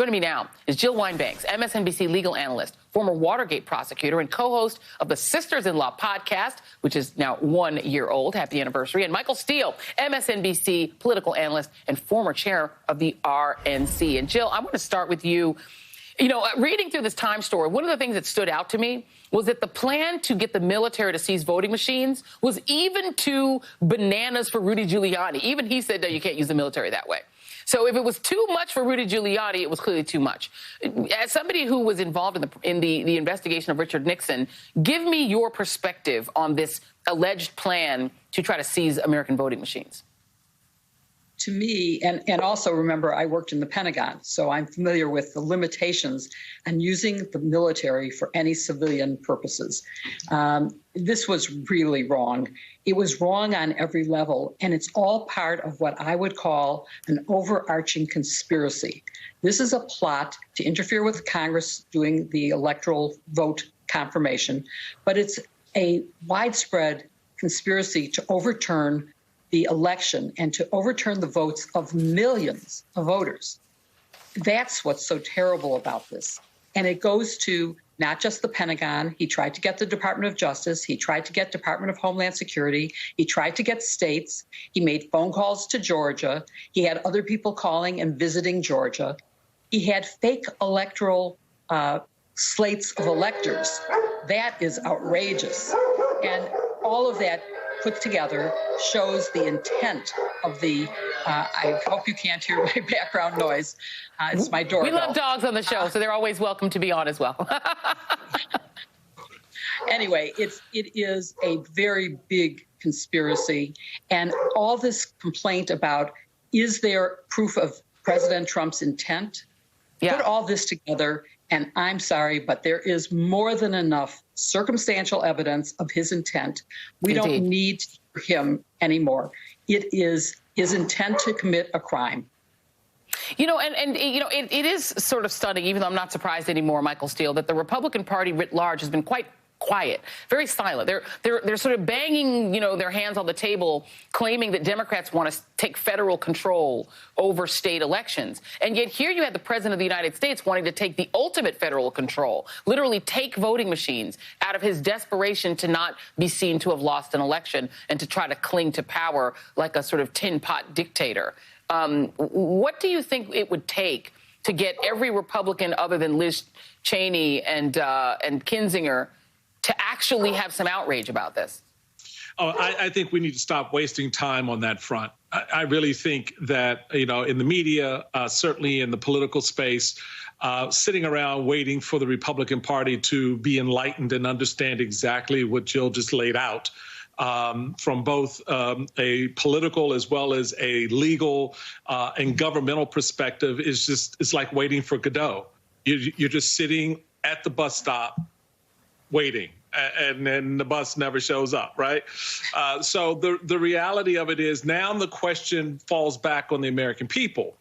Joining me now is Jill Wine-Banks, MSNBC legal analyst, former Watergate prosecutor, and co-host of the Sisters-in-Law podcast, which is now 1 year old. Happy anniversary. And Michael Steele, MSNBC political analyst and former chair of the RNC. And Jill, I want to start with you. You know, reading through this Time story, one of the things that stood out to me was that the plan to get the military to seize voting machines was even too bananas for Rudy Giuliani. Even he said, no, you can't use the military that way. So if it was too much for Rudy Giuliani, it was clearly too much. As somebody who was involved in the investigation of Richard Nixon, give me your perspective on this alleged plan to try to seize American voting machines. To me, and also remember, I worked in the Pentagon, so I'm familiar with the limitations on using the military for any civilian purposes. This was really wrong. It was wrong on every level, and it's all part of what I would call an overarching conspiracy. This is a plot to interfere with Congress doing the electoral vote confirmation, but it's a widespread conspiracy to overturn the election and to overturn the votes of millions of voters. That's what's so terrible about this. And it goes to not just the Pentagon. He tried to get the Department of Justice. He tried to get Department of Homeland Security. He tried to get states. He made phone calls to Georgia. He had other people calling and visiting Georgia. He had fake electoral slates of electors. That is outrageous. And all of that put together shows the intent of the, I hope you can't hear my background noise. It's my doorbell. We love dogs on the show, so they're always welcome to be on as well. Anyway, it is a very big conspiracy. And all this complaint about, is there proof of President Trump's intent? Yeah. Put all this together, and I'm sorry, but there is more than enough circumstantial evidence of his intent. We Indeed. don't need him anymore. It is his intent to commit a crime. You know, and you know, it is sort of stunning, even though I'm not surprised anymore, Michael Steele, that the Republican Party writ large has been quite quiet, very silent. They're sort of banging, you know, their hands on the table, claiming that Democrats want to take federal control over state elections. And yet here you had the president of the United States wanting to take the ultimate federal control, literally take voting machines out of his desperation to not be seen to have lost an election and to try to cling to power like a sort of tin pot dictator. What do you think it would take to get every Republican other than Liz Cheney and Kinzinger to actually have some outrage about this? Oh, I think we need to stop wasting time on that front. I really think that, you know, in the media, certainly in the political space, sitting around waiting for the Republican Party to be enlightened and understand exactly what Jill just laid out, from both a political as well as a legal and governmental perspective, it's like waiting for Godot. You're just sitting at the bus stop waiting, and then the bus never shows up, right? So the reality of it is now the question falls back on the American people,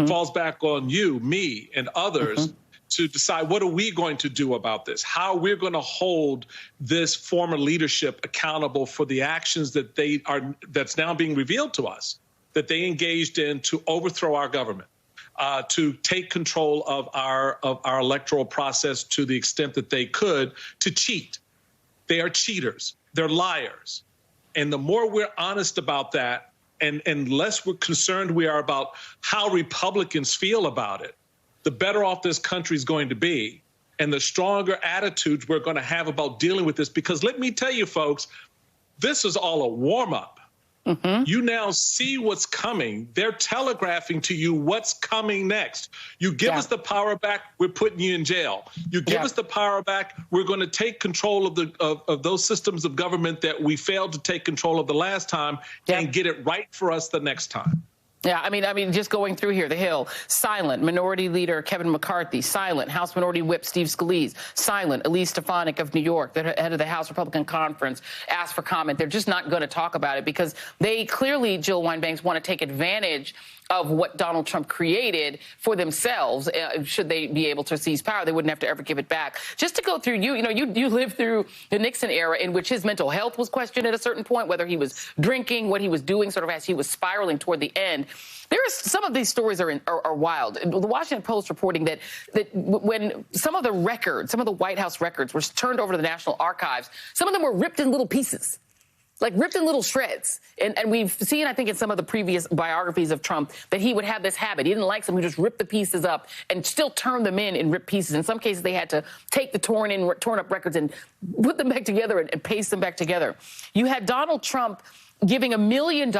falls back on you, me, and others to decide what are we going to do about this, how we're going to hold this former leadership accountable for the actions that that's now being revealed to us, that they engaged in to overthrow our government. To take control of our electoral process to the extent that they could, to cheat. They are cheaters. They're liars. And the more we're honest about that, and less we're concerned we are about how Republicans feel about it, the better off this country is going to be, and the stronger attitudes we're going to have about dealing with this. Because let me tell you, folks, this is all a warm-up. You now see what's coming. They're telegraphing to you what's coming next. You give us the power back, we're putting you in jail. You give us the power back, we're going to take control of those systems of government that we failed to take control of the last time and get it right for us the next time. Yeah, I mean, just going through here, the Hill, silent. Minority Leader Kevin McCarthy, silent. House Minority Whip Steve Scalise, silent. Elise Stefanik of New York, the head of the House Republican Conference, asked for comment. They're just not going to talk about it because they clearly, Jill Wine-Banks, want to take advantage of what Donald Trump created for themselves. Should they be able to seize power, they wouldn't have to ever give it back. Just to go through, you lived through the Nixon era in which his mental health was questioned at a certain point, whether he was drinking, what he was doing, sort of as he was spiraling toward the end. Some of these stories are wild. The Washington Post reporting that when some of the White House records were turned over to the National Archives, some of them were ripped in little pieces. Like ripped in little shreds. And we've seen, I think, in some of the previous biographies of Trump that he would have this habit. He didn't like someone who just ripped the pieces up and still turn them in ripped pieces. In some cases, they had to take the torn up records and put them back together and paste them back together. You had Donald Trump giving $1 million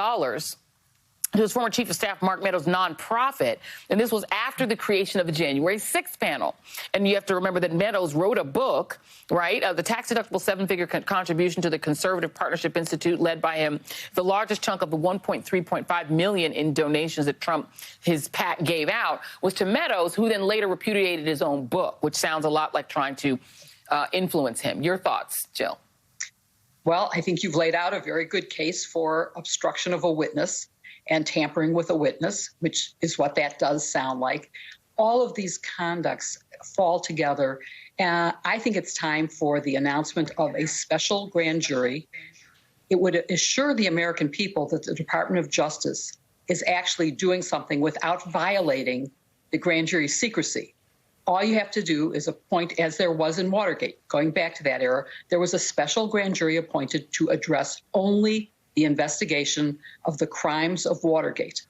to his former chief of staff, Mark Meadows' nonprofit, and this was after the creation of the January 6th panel. And you have to remember that Meadows wrote a book, right, the tax-deductible seven-figure contribution to the Conservative Partnership Institute, led by him. The largest chunk of the $1.3 million in donations that Trump, his PAC, gave out was to Meadows, who then later repudiated his own book, which sounds a lot like trying to influence him. Your thoughts, Jill? Well, I think you've laid out a very good case for obstruction of a witness and tampering with a witness, which is what that does sound like. All of these conducts fall together. I think it's time for the announcement of a special grand jury. It would assure the American people that the Department of Justice is actually doing something without violating the grand jury secrecy. All you have to do is appoint, as there was in Watergate, going back to that era, there was a special grand jury appointed to address only the investigation of the crimes of Watergate.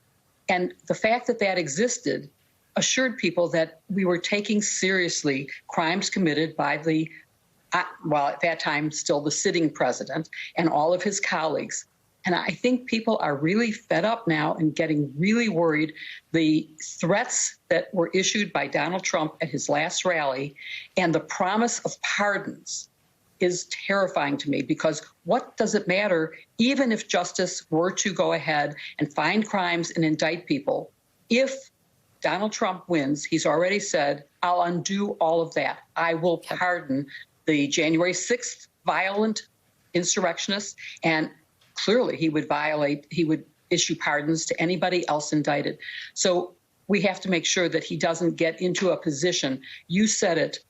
And the fact that that existed assured people that we were taking seriously crimes committed by the, well, at that time, still the sitting president and all of his colleagues. And I think people are really fed up now and getting really worried. The threats that were issued by Donald Trump at his last rally and the promise of pardons is terrifying to me, because what does it matter, even if justice were to go ahead and find crimes and indict people? If Donald Trump wins, he's already said, I'll undo all of that. I will pardon the January 6th violent insurrectionists, and clearly he would issue pardons to anybody else indicted. So we have to make sure that he doesn't get into a position. You said it.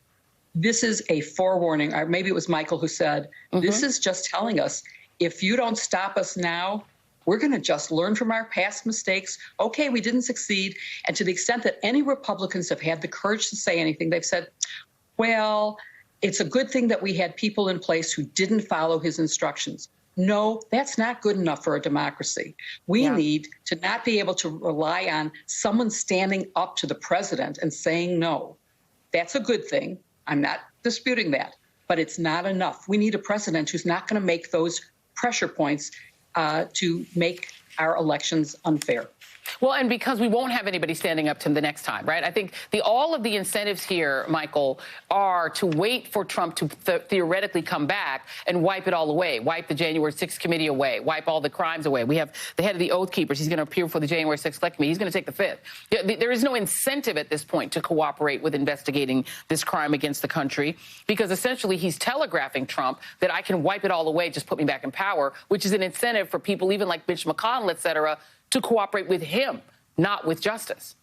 This is a forewarning, or maybe it was Michael who said, this is just telling us, if you don't stop us now, we're going to just learn from our past mistakes. Okay, we didn't succeed. And to the extent that any Republicans have had the courage to say anything, they've said, well, it's a good thing that we had people in place who didn't follow his instructions. No, that's not good enough for a democracy. We need to not be able to rely on someone standing up to the president and saying no. That's a good thing. I'm not disputing that, but it's not enough. We need a president who's not going to make those pressure points to make our elections unfair. Well, and because we won't have anybody standing up to him the next time, right? I think all of the incentives here, Michael, are to wait for Trump to theoretically come back and wipe it all away, wipe the January 6th committee away, wipe all the crimes away. We have the head of the Oath Keepers. He's going to appear before the January 6th Select Committee. He's going to take the fifth. There is no incentive at this point to cooperate with investigating this crime against the country, because essentially he's telegraphing Trump that I can wipe it all away, just put me back in power, which is an incentive for people even like Mitch McConnell, et cetera, to cooperate with him, not with justice.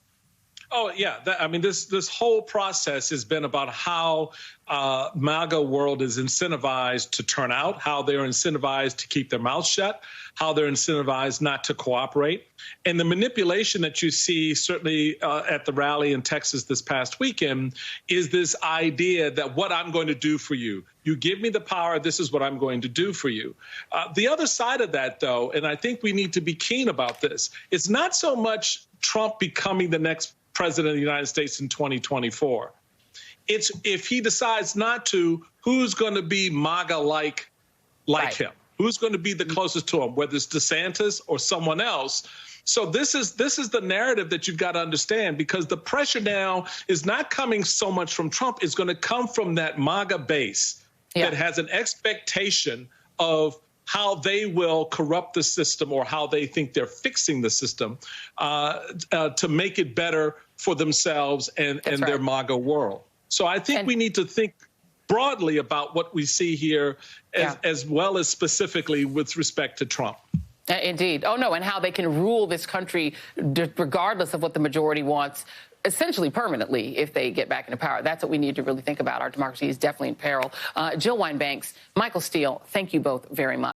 Oh, yeah. This whole process has been about how MAGA world is incentivized to turn out, how they're incentivized to keep their mouths shut, how they're incentivized not to cooperate. And the manipulation that you see certainly at the rally in Texas this past weekend is this idea that what I'm going to do for you, you give me the power, this is what I'm going to do for you. The other side of that, though, and I think we need to be keen about this, it's not so much Trump becoming the next president of the United States in 2024. It's if he decides not to, who's going to be MAGA-like him? Who's going to be the closest to him, whether it's DeSantis or someone else? So this is the narrative that you've got to understand, because the pressure now is not coming so much from Trump. It's going to come from that MAGA base that has an expectation of how they will corrupt the system, or how they think they're fixing the system to make it better for themselves and their MAGA world. So I think we need to think broadly about what we see here, as well as specifically with respect to Trump. Indeed. Oh, no, and how they can rule this country regardless of what the majority wants, essentially permanently, if they get back into power. That's what we need to really think about. Our democracy is definitely in peril. Jill Wine-Banks, Michael Steele, thank you both very much.